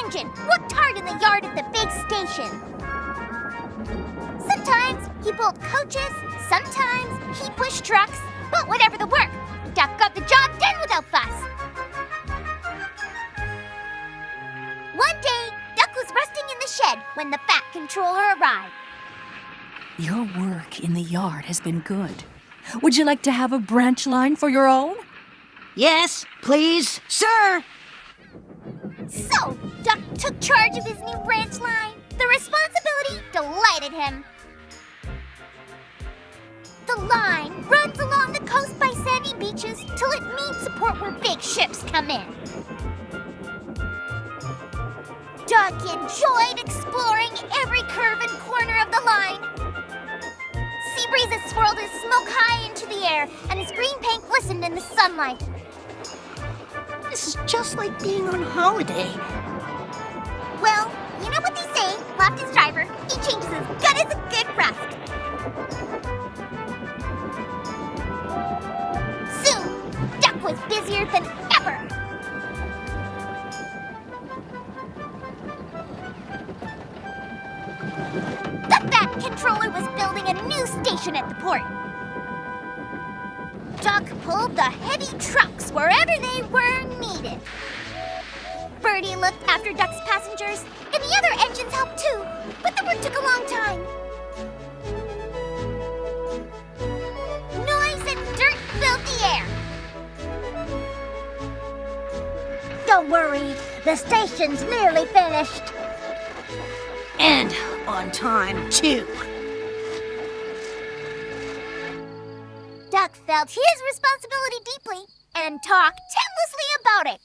engine worked hard in the yard of the big station. Sometimes he pulled coaches, sometimes he pushed trucks, but whatever the work, Duck got the job done without fuss. One day, Duck was resting in the shed when the fat controller arrived. Your work in the yard has been good. Would you like to have a branch line for your own? Yes, please, sir. So, Duck took charge of his new branch line. The responsibility delighted him. The line runs along the coast by sandy beaches till it needs support where big ships come in. Duck enjoyed exploring every curve and corner of the line. Sea breezes swirled his smoke high into the air, and his green paint glistened in the sunlight. This is just like being on holiday. Well, you know what they say, laughed his driver. He changes as good as a good rust. Soon, Duck was busier than ever. The Fat Controller was building a new station at the port. Duck pulled the heavy trucks wherever they were needed. Birdie looked after Duck's passengers, and the other engines helped too, but the work took a long time. Noise and dirt filled the air. Don't worry, the station's nearly finished. And on time, too. Duck felt his responsibility deeply and talked endlessly about it.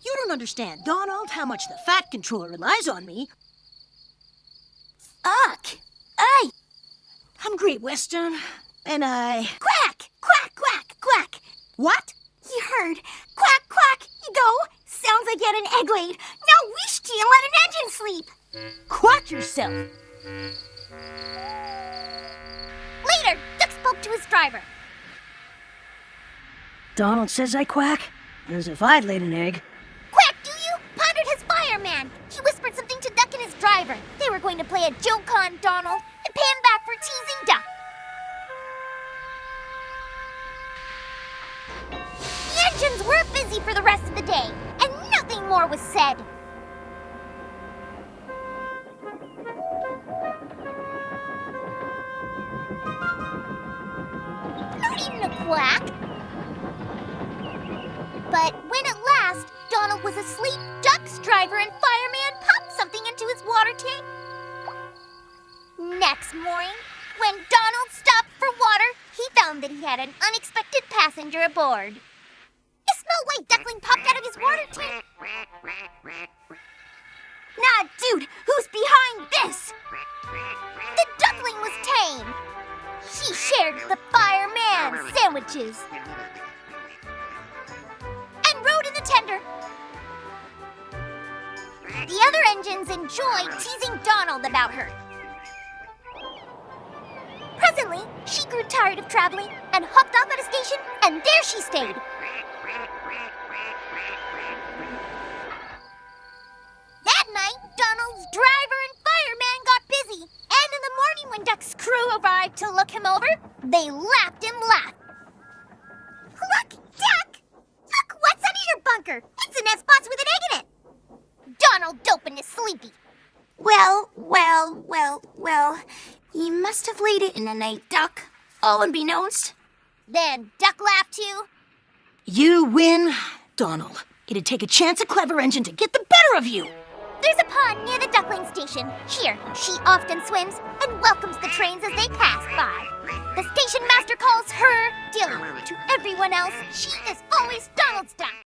You don't understand, Donald, how much the Fat Controller relies on me. Uck! Hey! I'm Great Western, and I... Quack! Quack, quack, quack! What? You heard. Quack, quack! You go! Sounds like you had an egg laid. Now wish to and let an engine sleep! Quack yourself! Later, Duck spoke to his driver. Donald says I quack, as if I'd laid an egg. Quack, do you? Pondered his fireman. He whispered something to Duck and his driver. They were going to play a joke on Donald and pay him back for teasing Duck. The engines were busy for the rest of the day, and nothing more was said. Not even a quack. But when at last Donald was asleep, Duck's driver and fireman popped something into his water tank. Next morning, when Donald stopped for water, he found that he had an unexpected passenger aboard. A small white duckling popped out of his water tank. Nah, dude, who's behind this? The duckling was tame. She shared the fireman sandwiches and rode in the tender. The other engines enjoyed teasing Donald about her. Presently, she grew tired of traveling and hopped off at a station, and there she stayed. That night, Donald's driver and fireman got busy, and in the morning when Duck's crew arrived to look him over, they laughed and laughed. Look, Duck! Look, what's under your bunker? It's a nest box with an egg in it. Donald opened is sleepy. Well, you must have laid it in the night, Duck. All unbeknownst. Then Duck laughed too. You win, Donald. It'd take a chance a clever engine to get the better of you. There's a pond near the duckling station. Here, she often swims and welcomes the trains as they pass by. The station master calls her Dilly. To everyone else, she is always Donald's duck.